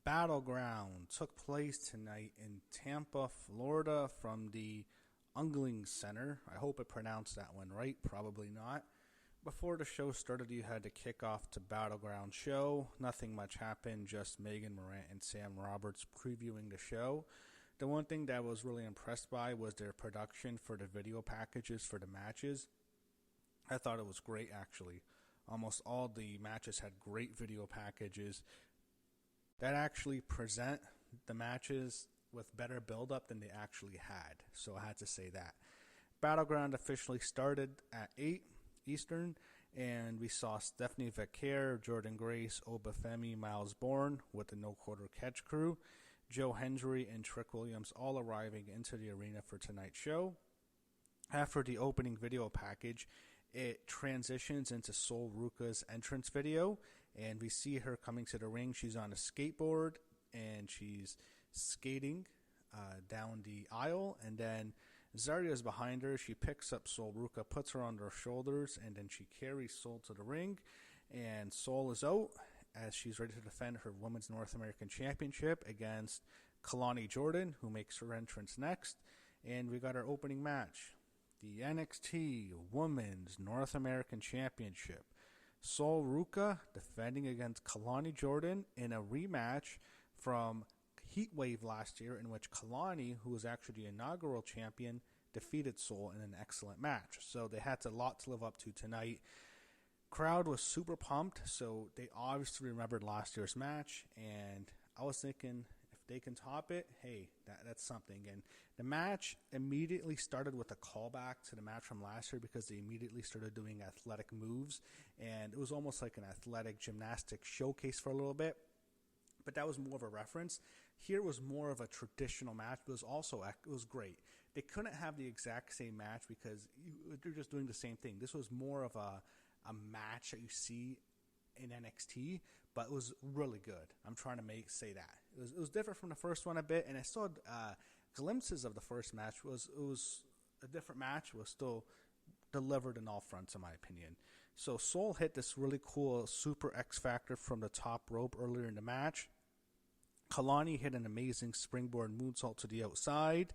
Battleground took place tonight in Tampa, Florida from the Yuengling Center. I hope I pronounced that one right. Probably not. Before the show started, you had to kick off to Battleground show. Nothing much happened, just Megan Morant and Sam Roberts previewing the show. The one thing that I was really impressed by was their production for the video packages for the matches. I thought it was great, actually. Almost all the matches had great video packages that actually present the matches with better build-up than they actually had. So I had to say that. Battleground officially started at 8 Eastern, and we saw Stephanie Vaquer, Jordynne Grace, Femi, Myles, Borne with the no-quarter catch crew, Joe Hendry and Trick Williams all arriving into the arena for tonight's show. After the opening video package, it transitions into Sol Ruca's entrance video, and we see her coming to the ring. She's on a skateboard, and she's skating down the aisle, and then Zarya's behind her. She picks up Sol Ruca, puts her on her shoulders, and then she carries Sol to the ring, and Sol is out as she's ready to defend her Women's North American Championship against Kelani Jordynne, who makes her entrance next, and we got our opening match. The NXT Women's North American Championship. Sol Ruca defending against Kelani Jordynne in a rematch from Heatwave last year, in which Kelani, who was actually the inaugural champion, defeated Sol in an excellent match. So they had a lot to live up to tonight. Crowd was super pumped, so they obviously remembered last year's match, and I was thinking, if they can top it, hey, that's something. And the match immediately started with a callback to the match from last year because they immediately started doing athletic moves, and it was almost like an athletic gymnastics showcase for a little bit. But that was more of a reference. Here was more of a traditional match, but it was great. They couldn't have the exact same match because they're just doing the same thing. This was more of a match that you see in NXT, but it was really good. I'm trying to say that. It was different from the first one a bit, and I saw glimpses of the first match. It was a different match. It was still delivered in all fronts, in my opinion. So Sol hit this really cool Super X Factor from the top rope earlier in the match. Kelani hit an amazing springboard moonsault to the outside,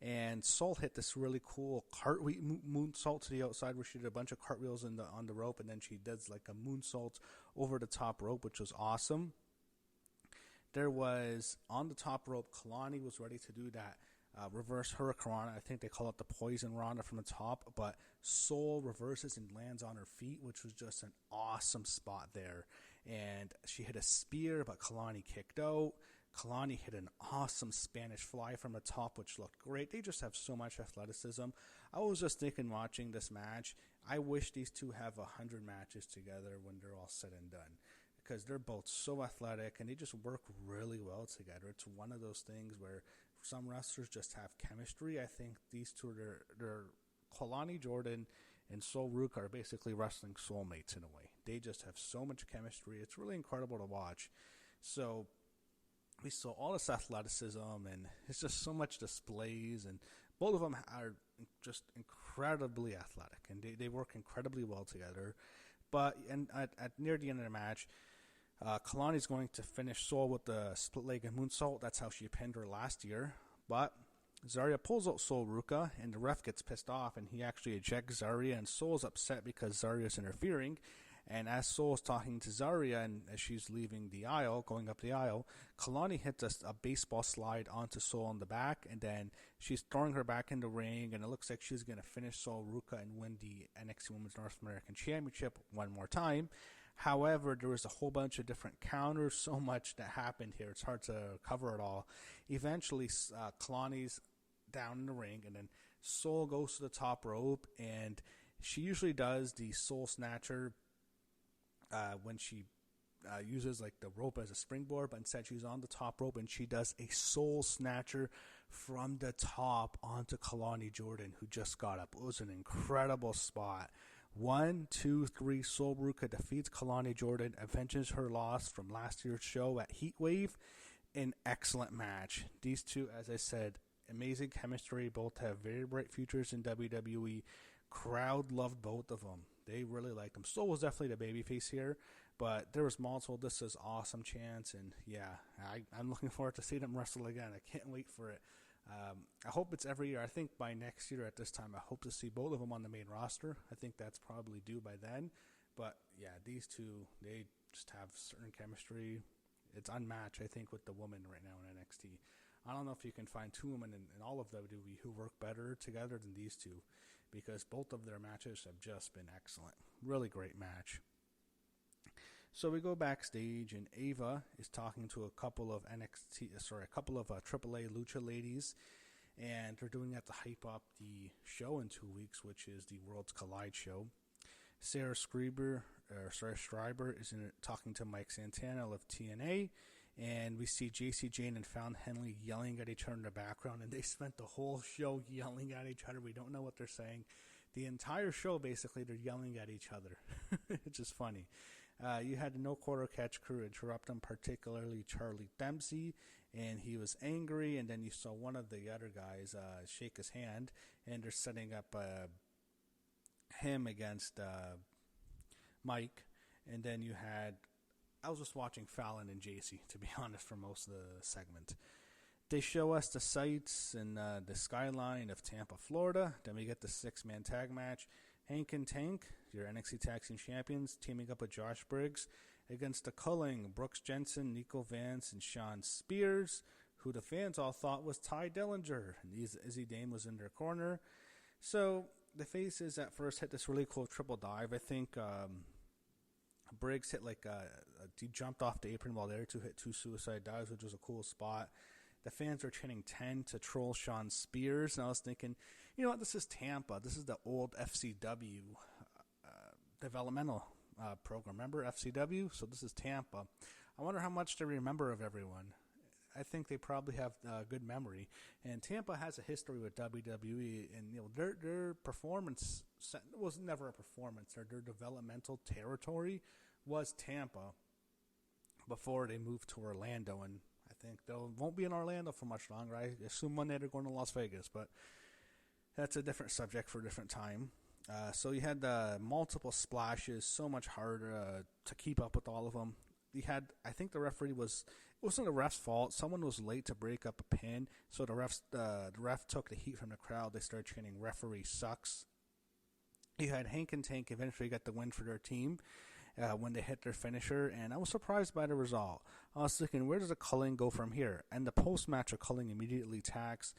and Sol hit this really cool cartwheel moonsault to the outside where she did a bunch of cartwheels on the rope, and then she does like a moonsault over the top rope, which was awesome. There was, on the top rope, Kelani was ready to do that reverse hurricane. I think they call it the poison Rana from the top, but Sol reverses and lands on her feet, which was just an awesome spot there. And she hit a spear, but Kelani kicked out. Kelani hit an awesome Spanish fly from the top, which looked great. They just have so much athleticism. I was just thinking, watching this match, I wish these two have 100 matches together when they're all said and done, because they're both so athletic and they just work really well together. It's one of those things where some wrestlers just have chemistry. I think these two, they're Kelani Jordynne and Sol Ruca are basically wrestling soulmates in a way. They just have so much chemistry. It's really incredible to watch. So we saw all this athleticism, and it's just so much displays, and both of them are just incredibly athletic, and they work incredibly well together. But at near the end of the match, Kelani's going to finish Sol with the split-legged moonsault. That's how she pinned her last year. But Zarya pulls out Sol Ruca, and the ref gets pissed off, and he actually ejects Zarya, and Sol's upset because Zarya's interfering. And as Sol's talking to Zarya, and as she's leaving the aisle, going up the aisle, Kelani hits a baseball slide onto Sol in the back, and then she's throwing her back in the ring, and it looks like she's going to finish Sol Ruca and win the NXT Women's North American Championship one more time. However, there was a whole bunch of different counters, so much that happened here. It's hard to cover it all. Eventually, Kelani's down in the ring, and then Sol goes to the top rope, and she usually does the Sol Snatcher when she uses like the rope as a springboard, but instead she's on the top rope and she does a Sol Snatcher from the top onto Kelani Jordynne, who just got up. It was an incredible spot. 1, 2, 3, Sol Ruca defeats Kelani Jordynne, avenges her loss from last year's show at Heatwave. An excellent match. These two, as I said, amazing chemistry. Both have very bright futures in WWE. Crowd loved both of them. They really liked them. Sol was definitely the babyface here, But there was multiple, this is awesome chants, and yeah, I'm looking forward to see them wrestle again. I can't wait for it. I hope it's every year. I think by next year at this time, I hope to see both of them on the main roster. I think that's probably due by then. But yeah, these two, they just have certain chemistry. It's unmatched, I think, with the women right now in NXT. I don't know if you can find two women in all of WWE who work better together than these two, because both of their matches have just been excellent. Really great match. So we go backstage, and Ava is talking to a couple of AAA Lucha ladies, and they're doing that to hype up the show in 2 weeks, which is the Worlds Collide show. Sarah Schreiber is talking to Mike Santana of TNA, and we see JC Jane and Fallon Henley yelling at each other in the background, and they spent the whole show yelling at each other. We don't know what they're saying. The entire show, basically, they're yelling at each other. It's just funny. You had the No Quarter Catch crew interrupt them, particularly Charlie Dempsey, and he was angry, and then you saw one of the other guys shake his hand, and they're setting up him against Mike, and then you had, I was just watching Fallon and JC, to be honest, for most of the segment. They show us the sights and the skyline of Tampa, Florida. Then we get the 6-man tag match. Hank and Tank, your NXT Tag Team Champions, teaming up with Josh Briggs against the Culling, Brooks Jensen, Niko, Vance, and Shawn Spears, who the fans all thought was Ty Dillinger. And Izzi Dame was in their corner. So the faces at first hit this really cool triple dive. I think Briggs hit he jumped off the apron while there to hit 2 suicide dives, which was a cool spot. The fans were chanting 10 to troll Shawn Spears, and I was thinking, you know what, this is Tampa. This is the old FCW developmental program. Remember FCW? So this is Tampa. I wonder how much they remember of everyone. I think they probably have good memory. And Tampa has a history with WWE, and their performance was never a performance. Their developmental territory was Tampa before they moved to Orlando, and I think they won't be in Orlando for much longer. I assume one day they're going to Las Vegas, but that's a different subject for a different time. So you had multiple splashes, so much harder to keep up with all of them. You had, I think the referee it wasn't the ref's fault. Someone was late to break up a pin, so the ref took the heat from the crowd. They started chanting, "Referee sucks." You had Hank and Tank eventually got the win for their team when they hit their finisher, and I was surprised by the result. I was thinking, where does the Culling go from here? And the post-match, Culling immediately attacks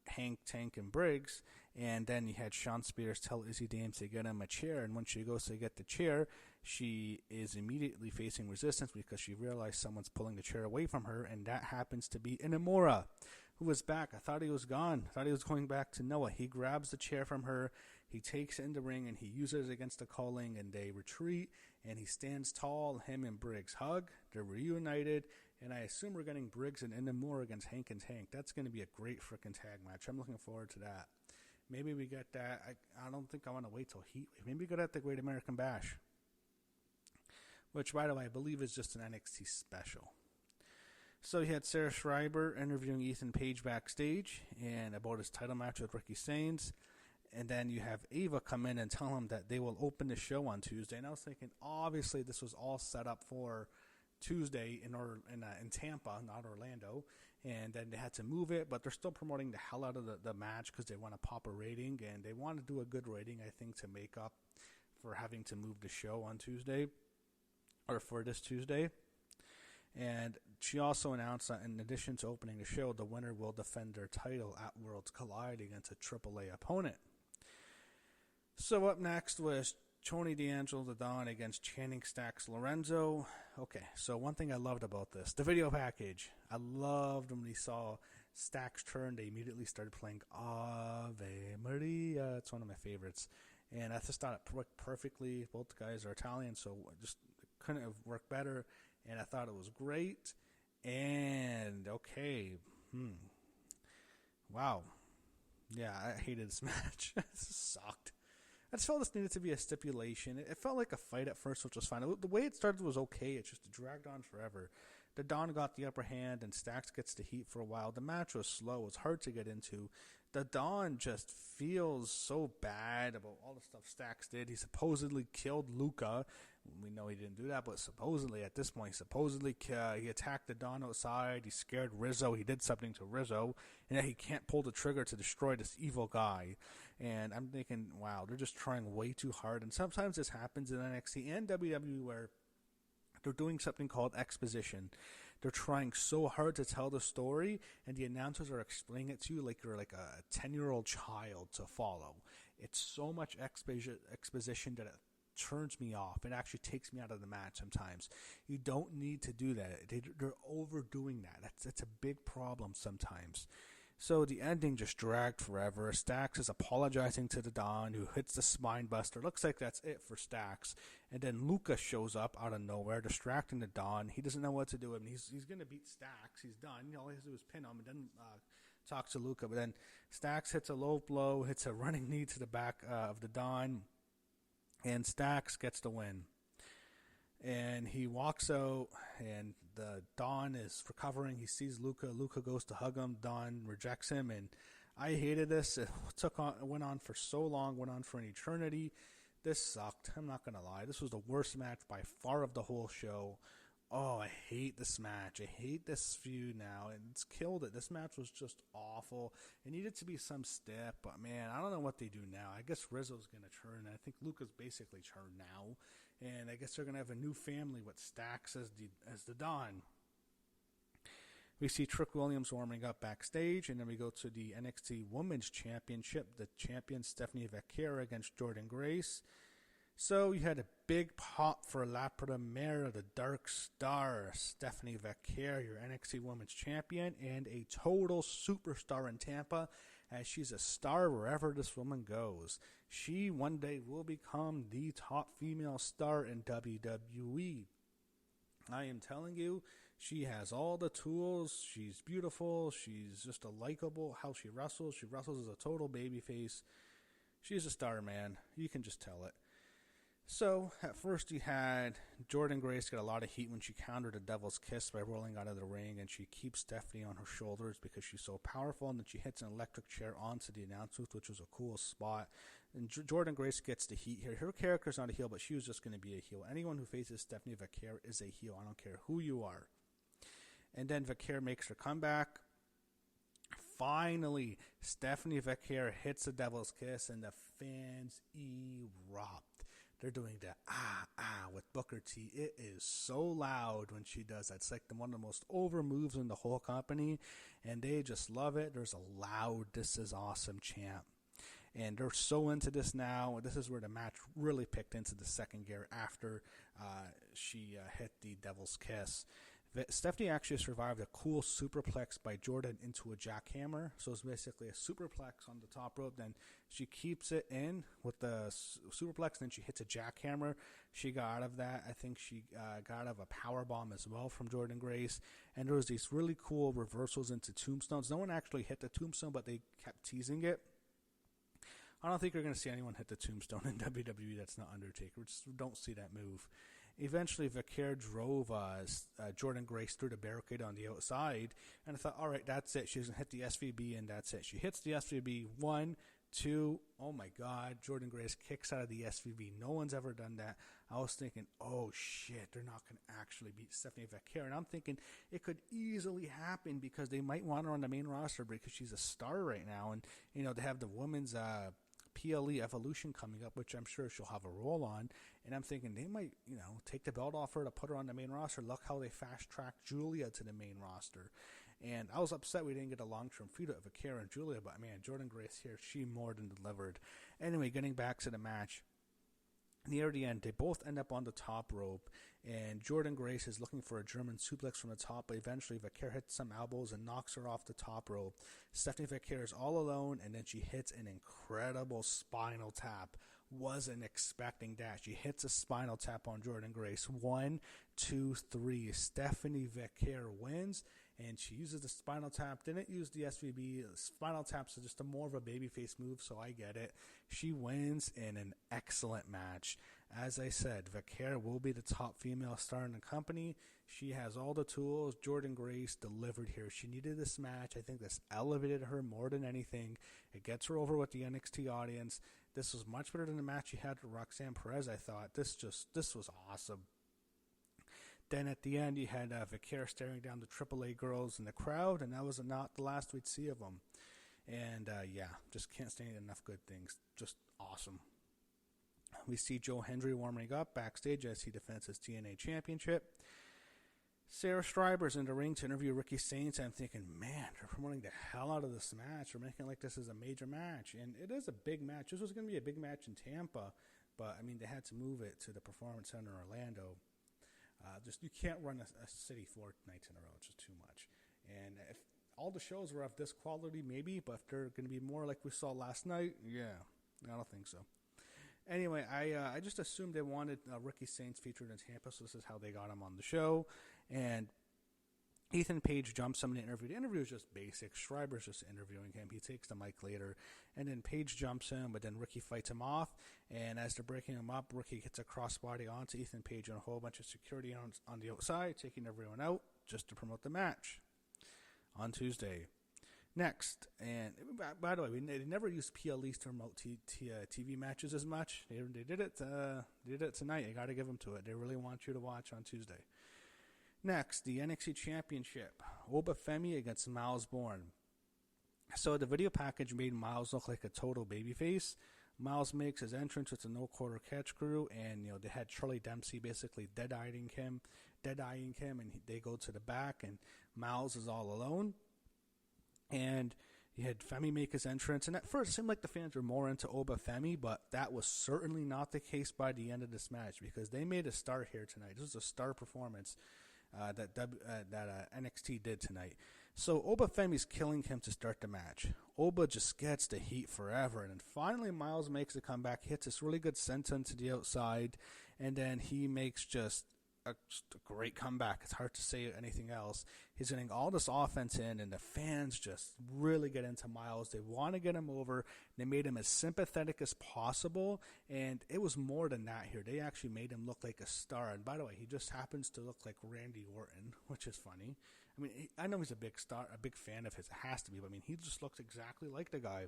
Hank, Tank, and Briggs, and then you had Shawn Spears tell Izzi Dame to get him a chair, and when she goes to get the chair, she is immediately facing resistance because she realized someone's pulling the chair away from her, and that happens to be Inamura, who was back. I thought he was gone. I thought he was going back to Noah. He grabs the chair from her, he takes it in the ring, and he uses it against the Culling, and they retreat, and he stands tall. Him and Briggs hug. They're reunited, and I assume we're getting Briggs and Inamura against Hank and Tank. That's going to be a great freaking tag match. I'm looking forward to that. Maybe we get that. I don't think I want to wait till Heat Wave. Maybe we get at the Great American Bash, which, by the way, I believe is just an NXT special. So you had Sarah Schreiber interviewing Ethan Page backstage and about his title match with Ricky Sainz. And then you have Ava come in and tell him that they will open the show on Tuesday. And I was thinking, obviously, this was all set up for Tuesday in Tampa, not Orlando. And then they had to move it, but they're still promoting the hell out of the match because they want to pop a rating. And they want to do a good rating, I think, to make up for having to move the show on Tuesday, or for this Tuesday. And she also announced that in addition to opening the show, the winner will defend their title at Worlds Collide against a AAA opponent. So up next was Tony D'Angelo the Don against Channing Stacks Lorenzo. Okay, so one thing I loved about this, the video package. I loved when we saw Stacks turn, they immediately started playing Ave Maria. It's one of my favorites. And I just thought it worked perfectly. Both guys are Italian, so just couldn't have worked better. And I thought it was great. And, okay. Wow. Yeah, I hated this match. It sucked. I just felt this needed to be a stipulation. It felt like a fight at first, which was fine. The way it started was okay. It just dragged on forever. The Don got the upper hand, and Stacks gets the heat for a while. The match was slow. It was hard to get into. The Don just feels so bad about all the stuff Stacks did. He supposedly killed Ruca, We know he didn't do that, but supposedly at this point, he attacked the Don outside. He scared Rizzo. He did something to Rizzo, and yet he can't pull the trigger to destroy this evil guy. And I'm thinking, wow, they're just trying way too hard. And sometimes this happens in NXT and WWE where they're doing something called exposition. They're trying so hard to tell the story, and the announcers are explaining it to you like you're like a 10-year-old child to follow. It's so much exposition that it turns me off. It actually takes me out of the match sometimes. You don't need to do that. They're overdoing that. That's a big problem sometimes. So the ending just dragged forever. Stacks is apologizing to the Don, who hits the spine buster. Looks like that's it for Stacks. And then Ruca shows up out of nowhere, distracting the Don. He doesn't know what to do. I mean, he's going to beat Stacks. He's done. All he has to do is pin him and then talk to Ruca. But then Stacks hits a low blow, hits a running knee to the back of the Don, and Stacks gets the win. And he walks out, and the Don is recovering. He sees Ruca. Ruca goes to hug him. Don rejects him, and I hated this. It went on for so long, went on for an eternity. This sucked. I'm not going to lie. This was the worst match by far of the whole show. Oh, I hate this match. I hate this feud now, and it's killed it. This match was just awful. It needed to be some step, but man, I don't know what they do now. I guess Rizzo's going to turn. I think Luca's basically turned now, and I guess they're going to have a new family with Stacks as the Don. We see Trick Williams warming up backstage, and then we go to the NXT Women's Championship. The champion, Stephanie Vaquer, against Jordynne Grace. So you had a big pop for LRMania, the Dark Star, Stephanie Vaquer, your NXT Women's Champion, and a total superstar in Tampa, as she's a star wherever this woman goes. She one day will become the top female star in WWE. I am telling you, she has all the tools. She's beautiful. She's just a likable. How she wrestles as a total babyface. She's a star, man. You can just tell it. So, at first you had Jordynne Grace get a lot of heat when she countered a Devil's Kiss by rolling out of the ring, and she keeps Stephanie on her shoulders because she's so powerful, and then she hits an electric chair onto the announce booth, which was a cool spot. And Jordynne Grace gets the heat here. Her character's not a heel, but she was just going to be a heel. Anyone who faces Stephanie Vaquer is a heel. I don't care who you are. And then Vaquer makes her comeback. Finally, Stephanie Vaquer hits the Devil's Kiss, and the fans erupt. They're doing the with Booker T. It is so loud when she does that. It's like one of the most over moves in the whole company, and they just love it. There's a loud, this is awesome chant. And they're so into this now. This is where the match really picked into the second gear after she hit the Devil's Kiss. Stephanie actually survived a cool superplex by Jordynne into a jackhammer. So it's basically a superplex on the top rope. Then she keeps it in with the superplex. Then she hits a jackhammer. She got out of that. I think she got out of a powerbomb as well from Jordynne Grace. And there was these really cool reversals into tombstones. No one actually hit the tombstone, but they kept teasing it. I don't think you're going to see anyone hit the tombstone in WWE that's not Undertaker. Just don't see that move. Eventually, Vaquer drove Jordynne Grace through the barricade on the outside, and I thought, all right, that's it. She's going to hit the SVB, and that's it. She hits the SVB, 1, 2, oh my God, Jordynne Grace kicks out of the SVB. No one's ever done that. I was thinking, oh shit, they're not going to actually beat Stephanie Vaquer, and I'm thinking it could easily happen because they might want her on the main roster because she's a star right now, and, you know, they have the women's PLE Evolution coming up, which I'm sure she'll have a role on, and I'm thinking they might, you know, take the belt off her to put her on the main roster. Look how they fast-tracked Julia to the main roster, and I was upset we didn't get a long-term feud of Vaquer and Julia, but man, Jordynne Grace here, she more than delivered. Anyway, getting back to the match, near the end, they both end up on the top rope, and Jordynne Grace is looking for a German suplex from the top, but eventually Vaquer hits some elbows and knocks her off the top rope. Stephanie Vaquer is all alone, and then she hits an incredible spinal tap. Wasn't expecting that. She hits a spinal tap on Jordynne Grace. 1, 2, 3. Stephanie Vaquer wins, and she uses the spinal tap. Didn't use the SVB. Spinal taps are just more of a babyface move, so I get it. She wins in an excellent match. As I said, Vaquer will be the top female star in the company. She has all the tools. Jordynne Grace delivered here. She needed this match. I think this elevated her more than anything. It gets her over with the NXT audience. This was much better than the match he had with Roxanne Perez, I thought. This was awesome. Then at the end, you had Vaquer staring down the AAA girls in the crowd, and that was not the last we'd see of him. And just can't say enough good things. Just awesome. We see Hendry warming up backstage as he defends his TNA championship. Sarah Stryber's in the ring to interview Ricky Saints. I'm thinking, man, they're promoting the hell out of this match. They're making it like this is a major match. And it is a big match. This was going to be a big match in Tampa. But, I mean, they had to move it to the Performance Center in Orlando. You can't run a city 4 nights in a row. It's just too much. And if all the shows were of this quality, maybe. But if they're going to be more like we saw last night, yeah, I don't think so. Anyway, I just assumed they wanted Ricky Saints featured in Tampa, so this is how they got him on the show. And Ethan Page jumps him in the interview. The interview is just basic. Schreiber's just interviewing him. He takes the mic later, and then Page jumps him, but then Ricky fights him off. And as they're breaking him up, Ricky gets a crossbody onto Ethan Page and a whole bunch of security on the outside, taking everyone out just to promote the match on Tuesday. Next, and by the way, they never used PLEs to promote TV matches as much. They did it tonight. I got to give them to it. They really want you to watch on Tuesday. Next, the NXT Championship. Oba Femi against Myles Borne. So the video package made Myles look like a total babyface. Myles makes his entrance with a no-quarter catch crew, and they had Charlie Dempsey basically dead-eyeing him, and they go to the back, and Myles is all alone. And you had Femi make his entrance, and at first it seemed like the fans were more into Oba Femi, but that was certainly not the case by the end of this match, because they made a start here tonight. This was a star performance that NXT did tonight. So Oba Femi's killing him to start the match. Oba just gets the heat forever, and then finally Myles makes a comeback, hits this really good senton to the outside, and then he makes just a great comeback. It's hard to say anything else. He's getting all this offense in, and the fans just really get into Myles. They want to get him over. They made him as sympathetic as possible, and it was more than that here. They actually made him look like a star. And by the way, he just happens to look like Randy Orton, which is funny. I mean, I know he's a big star, a big fan of his. It has to be, but I mean, he just looks exactly like the guy.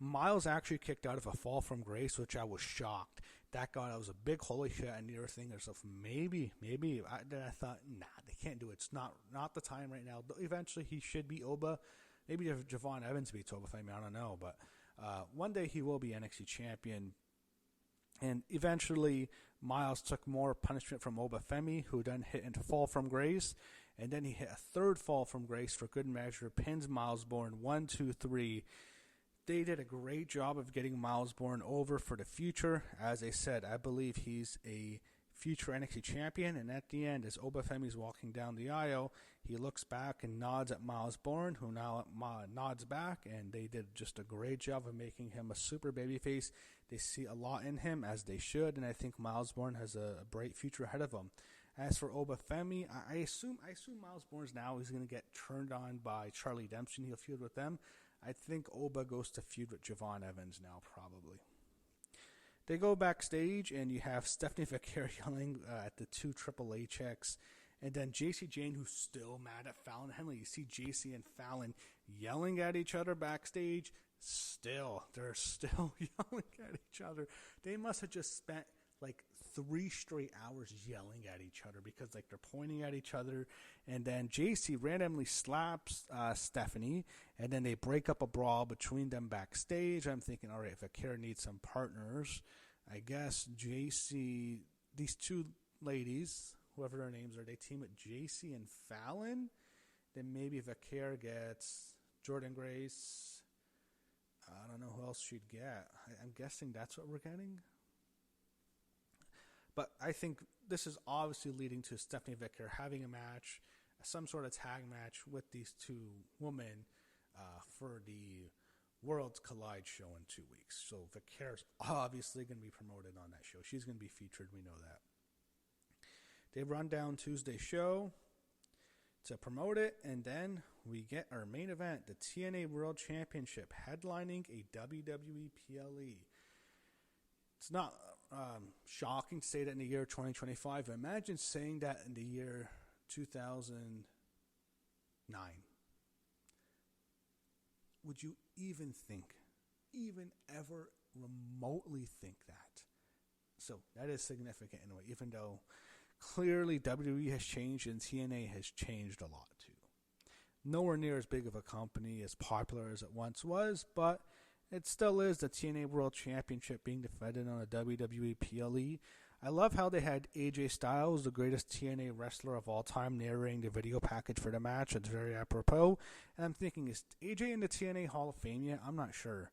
Myles actually kicked out of a fall from grace, which I was shocked. That was a big holy shit, and you were thinking to yourself, maybe. Then I thought, nah, they can't do it. It's not the time right now. But eventually, he should be Oba. Maybe if Javon Evans beats Oba Femi, I don't know. But one day he will be NXT champion. And eventually, Myles took more punishment from Oba Femi, who then hit into fall from grace. And then he hit a third fall from grace for good measure, pins Myles Borne 1, 2, 3. They did a great job of getting Myles Borne over for the future. As I said, I believe he's a future NXT champion. And at the end, as Oba Femi's walking down the aisle, he looks back and nods at Myles Borne, who now nods back. And they did just a great job of making him a super babyface. They see a lot in him, as they should. And I think Myles Borne has a bright future ahead of him. As for Oba Femi, I assume Myles Borne's now he's going to get turned on by Charlie Dempsey, and he'll feud with them. I think Oba goes to feud with Javon Evans now, probably. They go backstage, and you have Stephanie Vaquer yelling at the two AAA checks. And then JC Jane, who's still mad at Fallon Henley. You see JC and Fallon yelling at each other backstage. They're still yelling at each other. They must have just spent like 3 straight hours yelling at each other, because like they're pointing at each other. And then JC randomly slaps Stephanie, and then they break up a brawl between them backstage. I'm thinking, all right, Vaquer needs some partners. I guess JC, these two ladies, whoever their names are, they team with JC and Fallon. Then maybe Vaquer gets Jordynne Grace. I don't know who else she'd get. I'm guessing that's what we're getting. But I think this is obviously leading to Stephanie Vaquer having a match, some sort of tag match with these two women for the Worlds Collide show in 2 weeks. So Vaquer's obviously going to be promoted on that show. She's going to be featured. We know that. They run down Tuesday's show to promote it, and then we get our main event, the TNA World Championship, headlining a WWE PLE. It's not shocking to say that in the year 2025. Imagine saying that in the year 2009. Would you even think even ever remotely think that. So that is significant in a way, even though clearly WWE has changed and TNA has changed a lot too. Nowhere near as big of a company, as popular as it once was, but it still is the TNA World Championship being defended on a WWE PLE. I love how they had AJ Styles, the greatest TNA wrestler of all time, narrating the video package for the match. It's very apropos. And I'm thinking, is AJ in the TNA Hall of Fame yet? I'm not sure.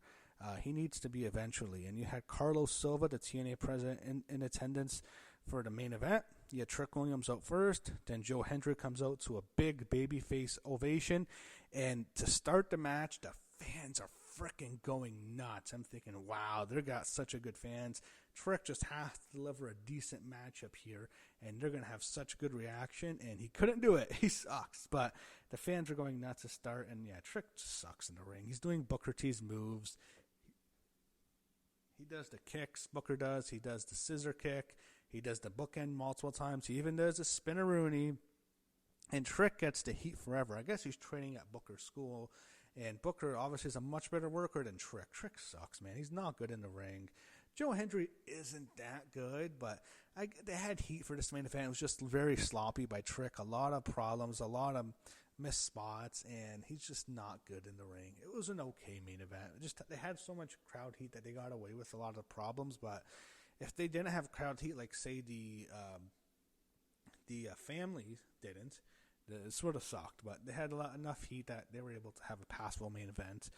He needs to be eventually. And you had Carlos Silva, the TNA president, in attendance for the main event. You had Trick Williams out first. Then Joe Hendry comes out to a big babyface ovation. And to start the match, the fans are freaking going nuts. I'm thinking, wow, they got such a good fans. Trick just has to deliver a decent matchup here, and they're going to have such good reaction, and he couldn't do it. He sucks, but the fans are going nuts to start, and yeah, Trick just sucks in the ring. He's doing Booker T's moves. He does the kicks, Booker does. He does the scissor kick. He does the bookend multiple times. He even does the spinneroonie, and Trick gets the heat forever. I guess he's training at Booker's school. And Booker obviously is a much better worker than Trick. Trick sucks, man. He's not good in the ring. Joe Hendry isn't that good, but they had heat for this main event. It was just very sloppy by Trick. A lot of problems, a lot of missed spots, and he's just not good in the ring. It was an okay main event. They had so much crowd heat that they got away with a lot of the problems, but if they didn't have crowd heat, like say the family didn't, it sort of sucked, but they had enough heat that they were able to have a passable main event.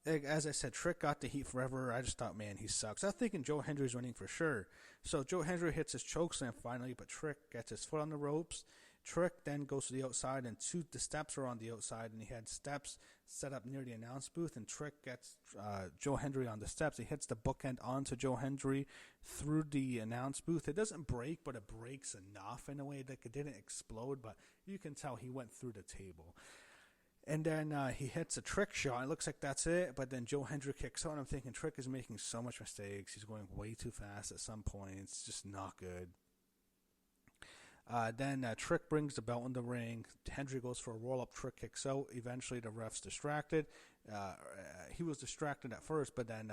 As I said, Trick got the heat forever. I just thought, man, he sucks. I was thinking Joe Hendry's winning for sure. So Joe Hendry hits his chokeslam finally, but Trick gets his foot on the ropes. Trick then goes to the outside, and the steps are on the outside, and he had steps set up near the announce booth, and Trick gets Joe Hendry on the steps. He hits the bookend onto Joe Hendry through the announce booth. It doesn't break, but it breaks enough in a way that it didn't explode, but you can tell he went through the table. And then he hits a Trick shot. It looks like that's it, but then Joe Hendry kicks out, and I'm thinking Trick is making so much mistakes. He's going way too fast at some points. It's just not good. Then Trick brings the belt in the ring. Hendry goes for a roll-up. Trick kicks out. Eventually, the ref's distracted. He was distracted at first, but then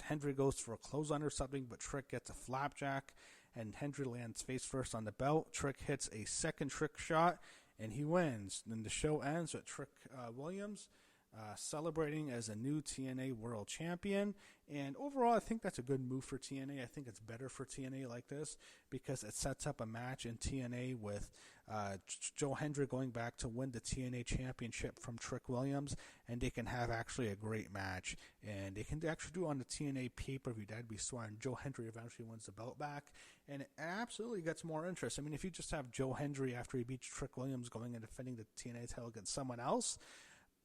Hendry goes for a clothesline or something, but Trick gets a flapjack, and Hendry lands face first on the belt. Trick hits a second Trick shot, and he wins. Then the show ends with Trick Williams celebrating as a new TNA World Champion. And overall, I think that's a good move for TNA. I think it's better for TNA like this because it sets up a match in TNA with Joe Hendry going back to win the TNA Championship from Trick Williams, and they can have actually a great match. And they can actually do it on the TNA pay-per-view. That'd be smart. And Joe Hendry eventually wins the belt back, and it absolutely gets more interest. I mean, if you just have Joe Hendry after he beats Trick Williams going and defending the TNA title against someone else,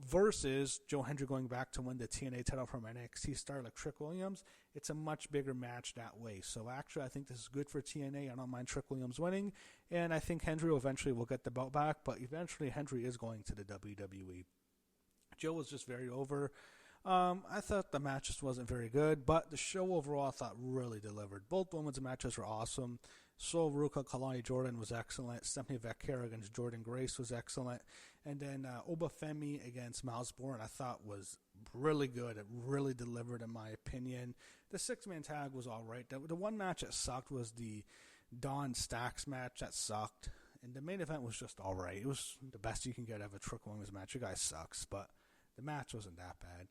versus Joe Hendry going back to win the TNA title from NXT star like Trick Williams, it's a much bigger match that way. So actually, I think this is good for TNA. I don't mind Trick Williams winning, and I think Hendry eventually will get the belt back, but eventually Hendry is going to the WWE. Joe was just very over. I thought the match just wasn't very good, but the show overall I thought really delivered. Both women's matches were awesome. So Ruca, Kelani, Jordynne was excellent. Stephanie Vaquer against Jordynne Grace was excellent. And then Femi against Myles Borne I thought was really good. It really delivered in my opinion. The six-man tag was all right. The one match that sucked was the Dawn Stacks match. That sucked. And the main event was just all right. It was the best you can get out of a Trick Williams match. The guy sucks, but the match wasn't that bad.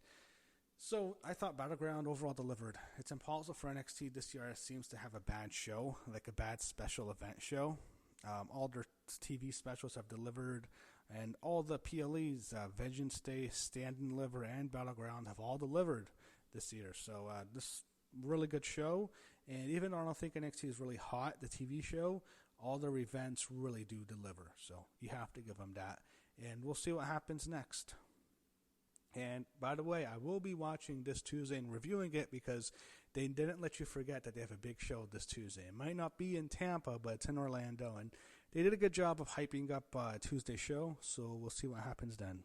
So I thought Battleground overall delivered. It's impossible for NXT this year. It seems to have a bad show, like a bad special event show. All their TV specials have delivered, and all the PLEs, Vengeance Day, Stand and Deliver, and Battleground have all delivered this year. So this really good show. And even though I don't think NXT is really hot, the TV show, all their events really do deliver. So you have to give them that. And we'll see what happens next. And by the way, I will be watching this Tuesday and reviewing it because they didn't let you forget that they have a big show this Tuesday. It might not be in Tampa, but it's in Orlando. And they did a good job of hyping up Tuesday's show, so we'll see what happens then.